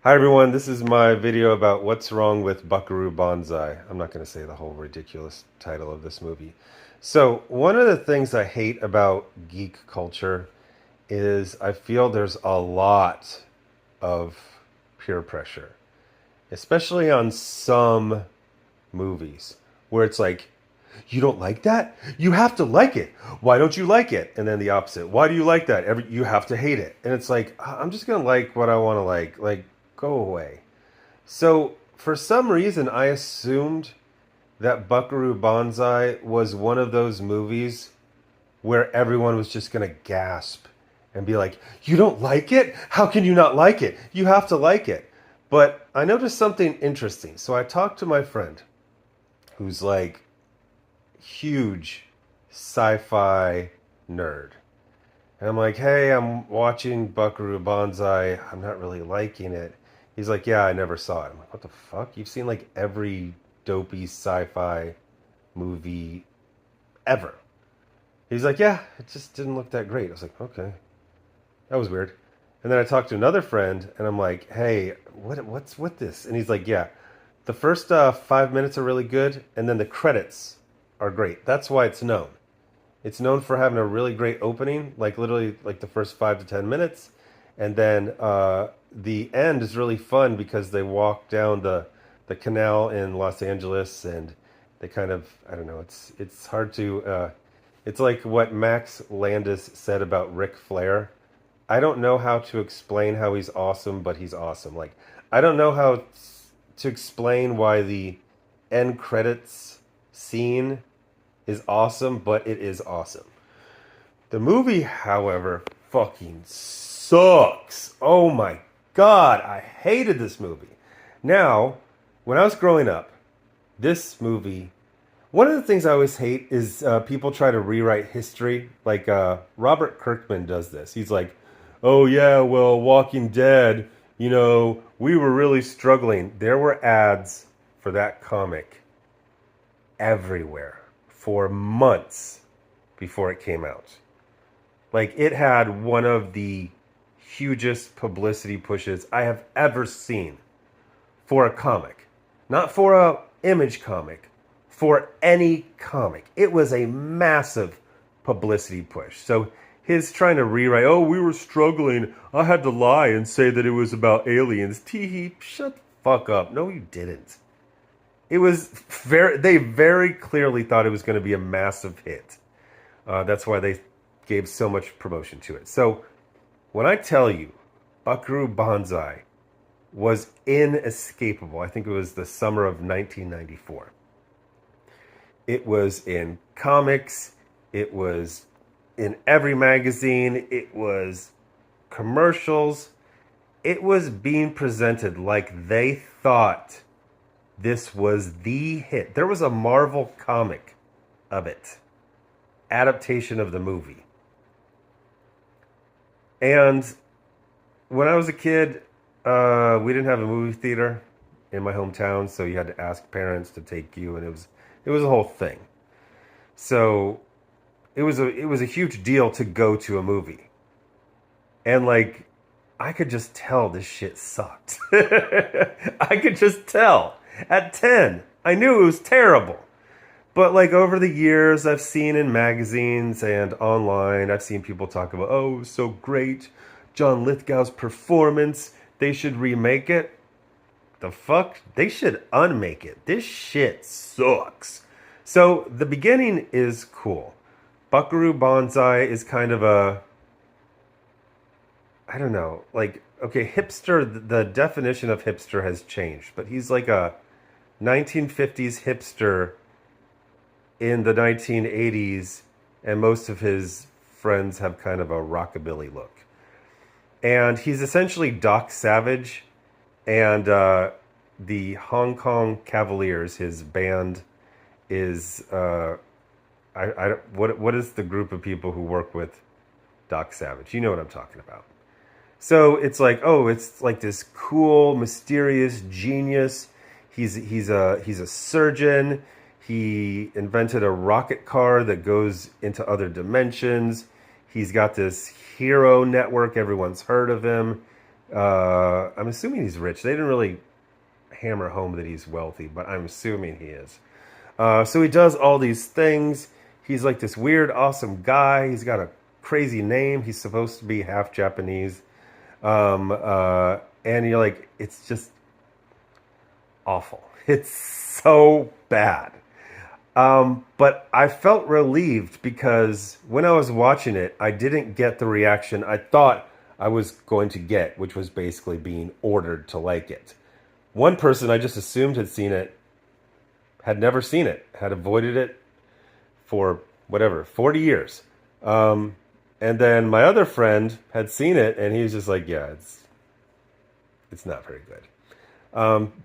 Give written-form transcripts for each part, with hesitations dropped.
Hi everyone, this is my video about what's wrong with BUCKAROO BANZAI. I'm not going to say the whole ridiculous title of this movie. So, one of the things I hate about geek culture is I feel there's a lot of peer pressure, especially on some movies where it's like, you don't like that? You have to like it. Why don't you like it? And then the opposite. Why do you like that? You have to hate it. And it's like, I'm just going to like what I want to like. Like, go away. So, for some reason, I assumed that Buckaroo Banzai was one of those movies where everyone was just going to gasp and be like, you don't like it? How can you not like it? You have to like it. But I noticed something interesting. So I talked to my friend who's like huge sci-fi nerd. And I'm like, hey, I'm watching Buckaroo Banzai. I'm not really liking it. He's like, yeah, I never saw it. I'm like, what the fuck? You've seen like every dopey sci-fi movie ever. He's like, yeah, it just didn't look that great. I was like, okay, that was weird. And then I talked to another friend, and I'm like, hey, what's with this? And he's like, yeah, the first 5 minutes are really good, and then the credits are great. That's why it's known. It's known for having a really great opening, like literally like the first 5 to 10 minutes, and then the end is really fun because they walk down the canal in Los Angeles, and they kind of, I don't know, it's hard to it's like what Max Landis said about Ric Flair. I don't know how to explain how he's awesome, but he's awesome. Like, I don't know how to explain why the end credits scene is awesome, but it is awesome. The movie, however, fucking sucks. Oh my god, I hated this movie. Now, when I was growing up, this movie, one of the things I always hate is people try to rewrite history. Like Robert Kirkman does this. He's like, oh yeah, well, Walking Dead, we were really struggling. There were ads for that comic everywhere for months before it came out. Like, it had one of the hugest publicity pushes I have ever seen for a comic. Not for a image comic, for any comic. It was a massive publicity push. So his trying to rewrite, oh, we were struggling. I had to lie and say that it was about aliens. Tee shut the fuck up. No, you didn't. It was they very clearly thought it was going to be a massive hit. That's why they gave so much promotion to it. So when I tell you Buckaroo Banzai was inescapable, I think it was the summer of 1994. It was in comics. It was in every magazine. It was commercials. It was being presented like they thought this was the hit. There was a Marvel comic of it, adaptation of the movie. And when I was a kid, we didn't have a movie theater in my hometown, so you had to ask parents to take you, and it was a whole thing. So it was a huge deal to go to a movie, and like I could just tell this shit sucked. I could just tell at 10. I knew it was terrible. But like over the years, I've seen in magazines and online, I've seen people talk about, oh, it was so great. John Lithgow's performance. They should remake it. The fuck? They should unmake it. This shit sucks. So the beginning is cool. Buckaroo Banzai is kind of a, I don't know, like, okay, hipster, the definition of hipster has changed, but he's like a 1950s hipster in the 1980s, and most of his friends have kind of a rockabilly look. And he's essentially Doc Savage, and the Hong Kong Cavaliers, his band, is what is the group of people who work with Doc Savage? You know what I'm talking about. So it's like, oh, it's like this cool, mysterious genius. He's a surgeon. He invented a rocket car that goes into other dimensions. He's got this hero network. Everyone's heard of him. I'm assuming he's rich. They didn't really hammer home that he's wealthy, but I'm assuming he is. So he does all these things. He's like this weird, awesome guy. He's got a crazy name. He's supposed to be half Japanese. And you're like, it's just awful. It's so bad. But I felt relieved because when I was watching it, I didn't get the reaction I thought I was going to get, which was basically being ordered to like it. One person I just assumed had seen it had never seen it, had avoided it for whatever, 40 years. And then my other friend had seen it, and he was just like, yeah, it's not very good.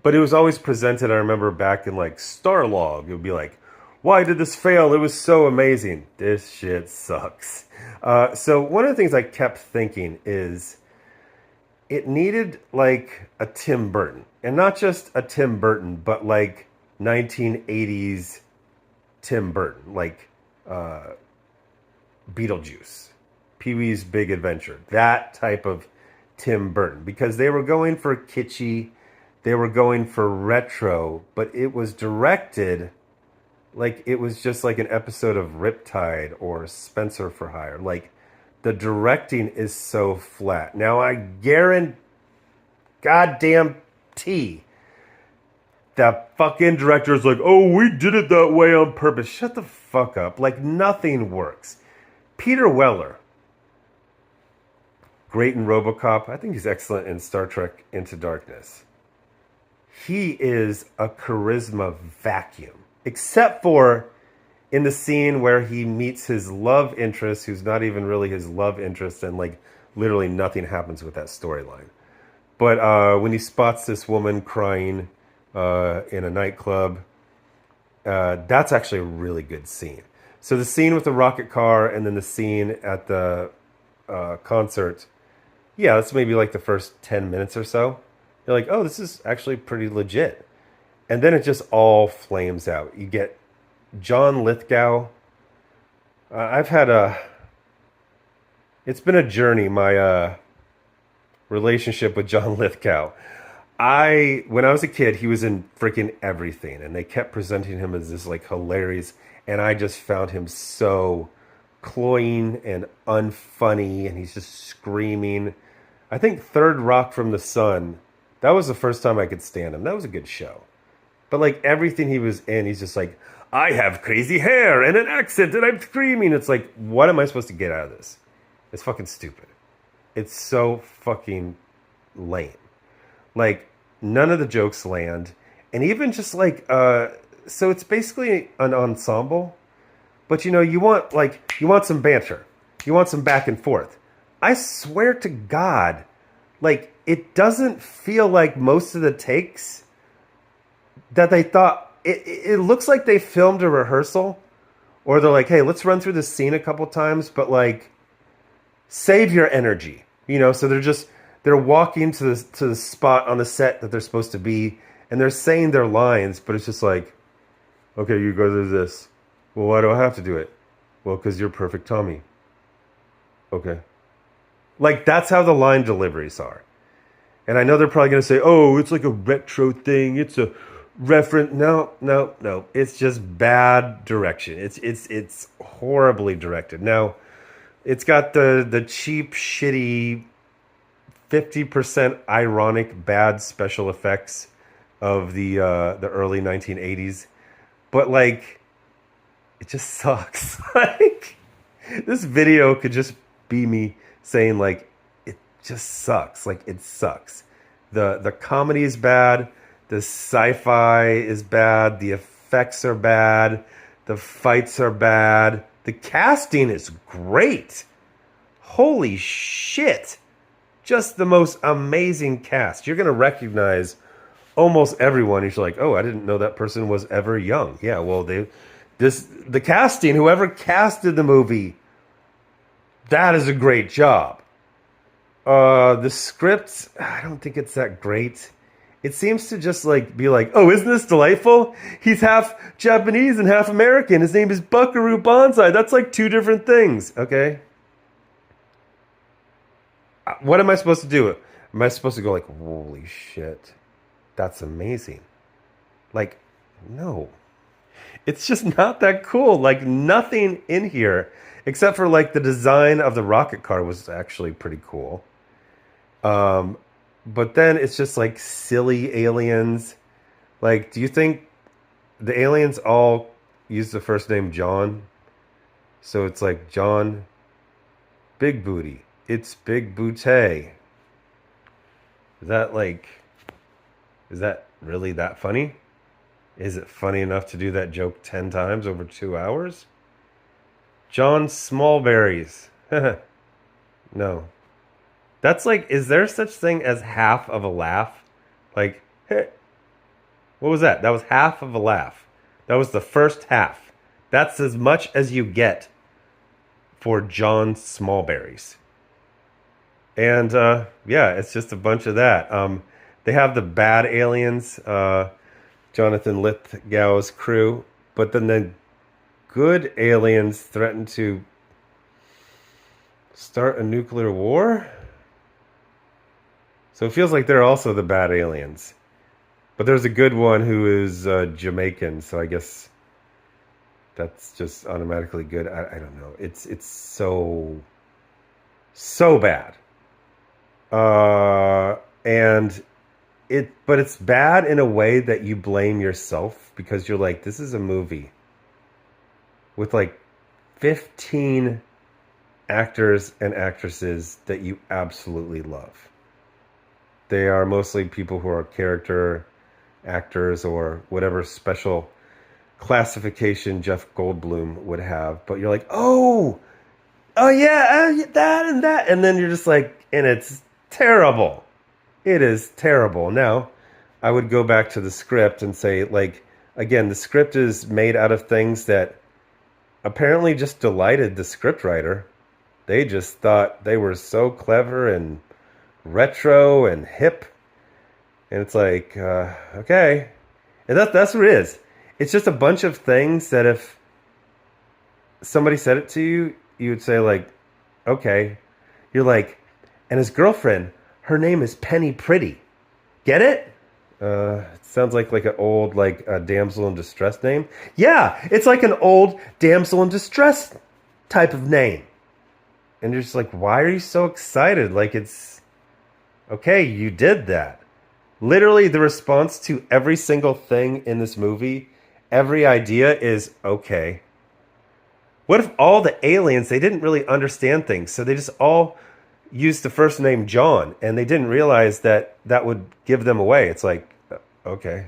But it was always presented, I remember back in like Starlog, it would be like, why did this fail? It was so amazing. This shit sucks. So one of the things I kept thinking is it needed like a Tim Burton. And not just a Tim Burton, but like 1980s Tim Burton. Like Beetlejuice, Pee-wee's Big Adventure. That type of Tim Burton. Because they were going for kitschy. They were going for retro. But it was directed like it was just like an episode of Riptide or Spencer for Hire. Like, the directing is so flat. Now, I guarantee goddamn T that fucking director is like, oh, we did it that way on purpose. Shut the fuck up. Like, nothing works. Peter Weller, great in RoboCop. I think he's excellent in Star Trek Into Darkness. He is a charisma vacuum. Except for in the scene where he meets his love interest, who's not even really his love interest, and like literally nothing happens with that storyline. But when he spots this woman crying in a nightclub, that's actually a really good scene. So the scene with the rocket car and then the scene at the concert, yeah, that's maybe like the first 10 minutes or so. You're like, oh, this is actually pretty legit. And then it just all flames out. You get John Lithgow. I've had it's been a journey, my relationship with John Lithgow. When I was a kid, he was in freaking everything. And they kept presenting him as this like hilarious. And I just found him so cloying and unfunny. And he's just screaming. I think Third Rock from the Sun, that was the first time I could stand him. That was a good show. But like everything he was in, he's just like, I have crazy hair and an accent and I'm screaming. It's like, what am I supposed to get out of this? It's fucking stupid. It's so fucking lame. Like, none of the jokes land. And even just like, so it's basically an ensemble. But you know, you want some banter. You want some back and forth. I swear to God, like, it doesn't feel like most of the takes that they thought, it looks like they filmed a rehearsal, or they're like, hey, let's run through this scene a couple times, but like, save your energy, you know? So they're walking to the spot on the set that they're supposed to be, and they're saying their lines, but it's just like, okay, you go do this. Well, why do I have to do it? Well, because you're perfect Tommy. Okay. Like, that's how the line deliveries are. And I know they're probably going to say, oh, it's like a retro thing. It's a reference. No. It's just bad direction. It's horribly directed. Now, it's got the cheap, shitty, 50% ironic, bad special effects of the early 1980s. But, like, it just sucks. Like, this video could just be me saying, like, it just sucks. Like, it sucks. The comedy is bad. The sci-fi is bad. The effects are bad. The fights are bad. The casting is great. Holy shit. Just the most amazing cast. You're going to recognize almost everyone. You're like, oh, I didn't know that person was ever young. Yeah, well, the casting, whoever casted the movie, that is a great job. The script, I don't think it's that great. It seems to just like be like, oh, isn't this delightful? He's half Japanese and half American. His name is BUCKAROO BANZAI. That's like two different things, okay? What am I supposed to do? Am Am I supposed to go like, holy shit, that's amazing? Like, no. It's just not that cool. Like nothing in here except for like the design of the rocket car was actually pretty cool. Um, but then it's just like silly aliens. Like, do you think the aliens all use the first name John? So it's like John Big Booty. It's Big Booty. Is that like, is that really that funny? Is it funny enough to do that joke 10 times over 2 hours? John Smallberries. No. That's like, is there such thing as half of a laugh? Like, hey, what was that? That was half of a laugh. That was the first half. That's as much as you get for John Smallberries. And yeah, it's just a bunch of that. They have the bad aliens, Jonathan Lithgow's crew, but then the good aliens threaten to start a nuclear war. So it feels like they're also the bad aliens. But there's a good one who is Jamaican, so I guess that's just automatically good. I don't know. It's so bad. And but it's bad in a way that you blame yourself because you're like, this is a movie with like 15 actors and actresses that you absolutely love. They are mostly people who are character actors or whatever special classification Jeff Goldblum would have. But you're like, oh yeah, that and that. And then you're just like, and it's terrible. It is terrible. Now, I would go back to the script and say, like, again, the script is made out of things that apparently just delighted the scriptwriter. They just thought they were so clever and retro and hip. And it's like, okay. And that's what it is. It's just a bunch of things that if somebody said it to you, you would say, like, okay. You're like, and his girlfriend, her name is Penny Pretty. Get it? It sounds like an old, like, a damsel in distress name. Yeah, it's like an old damsel in distress type of name. And you're just like, why are you so excited? Like, it's, okay, you did that. Literally, the response to every single thing in this movie, every idea is, okay. What if all the aliens, they didn't really understand things, so they just all used the first name John, and they didn't realize that that would give them away. It's like, okay.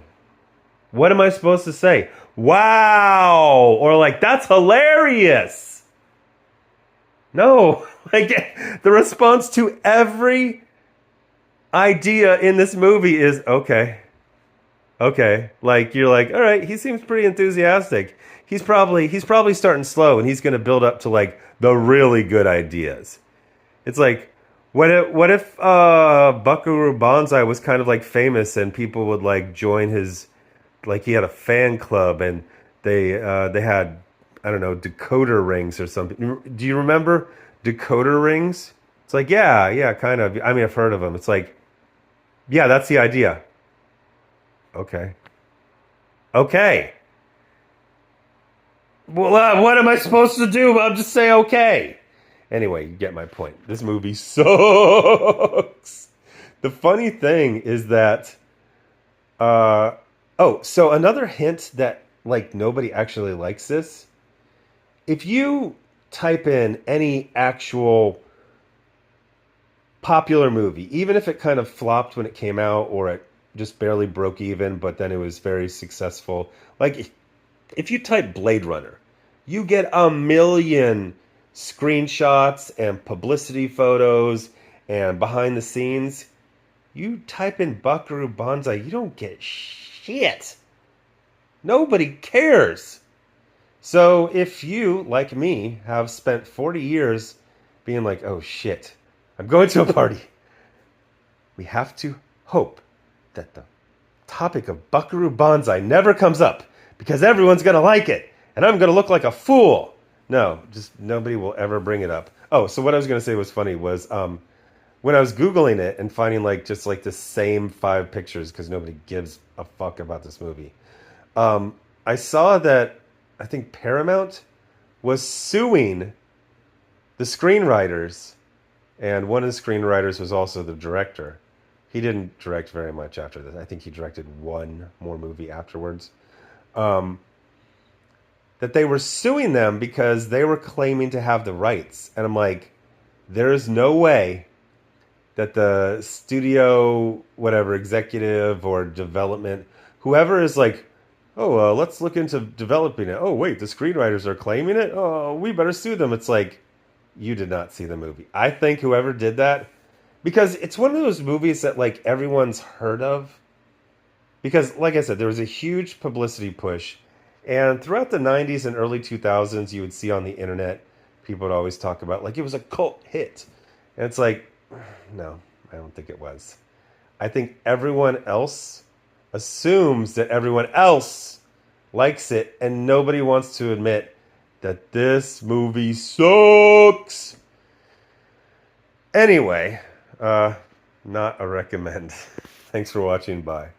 What am I supposed to say? Wow! Or like, that's hilarious! No. Like, the response to every idea in this movie is, okay. Okay. Like, you're like, all right, he seems pretty enthusiastic. He's probably starting slow, and he's going to build up to, like, the really good ideas. It's like, what if BUCKAROO BANZAI was kind of like famous and people would like join his, like he had a fan club and they had, I don't know, decoder rings or something. Do you remember decoder rings? It's like, yeah, kind of. I mean, I've heard of them. It's like, yeah, that's the idea. Okay. Well, what am I supposed to do? I'll just say okay. Anyway, you get my point. This movie sucks. The funny thing is that, so another hint that like nobody actually likes this. If you type in any actual popular movie, even if it kind of flopped when it came out or it just barely broke even, but then it was very successful. Like if you type Blade Runner, you get a million screenshots and publicity photos and behind the scenes. You type in BUCKAROO BANZAI, you don't get shit. Nobody cares. So if you, like me, have spent 40 years being like, oh shit, I'm going to a party, we have to hope that the topic of BUCKAROO BANZAI never comes up because everyone's going to like it and I'm going to look like a fool. No, just nobody will ever bring it up. Oh, so what I was going to say was funny was when I was Googling it and finding like just like the same 5 pictures because nobody gives a fuck about this movie, um, I saw that I think Paramount was suing the screenwriters, and one of the screenwriters was also the director. He didn't direct very much after this. I think he directed one more movie afterwards. Um, that they were suing them because they were claiming to have the rights. And I'm like, there's no way that the studio, whatever, executive or development, whoever is like, oh, let's look into developing it. Oh, wait, the screenwriters are claiming it. Oh, we better sue them. It's like, you did not see the movie. I think whoever did that, because it's one of those movies that like everyone's heard of. Because, like I said, there was a huge publicity push. And throughout the 90s and early 2000s, you would see on the internet, people would always talk about, like, it was a cult hit. And it's like, no, I don't think it was. I think everyone else assumes that everyone else likes it, and nobody wants to admit that this movie sucks. Anyway, not a recommend. Thanks for watching. Bye.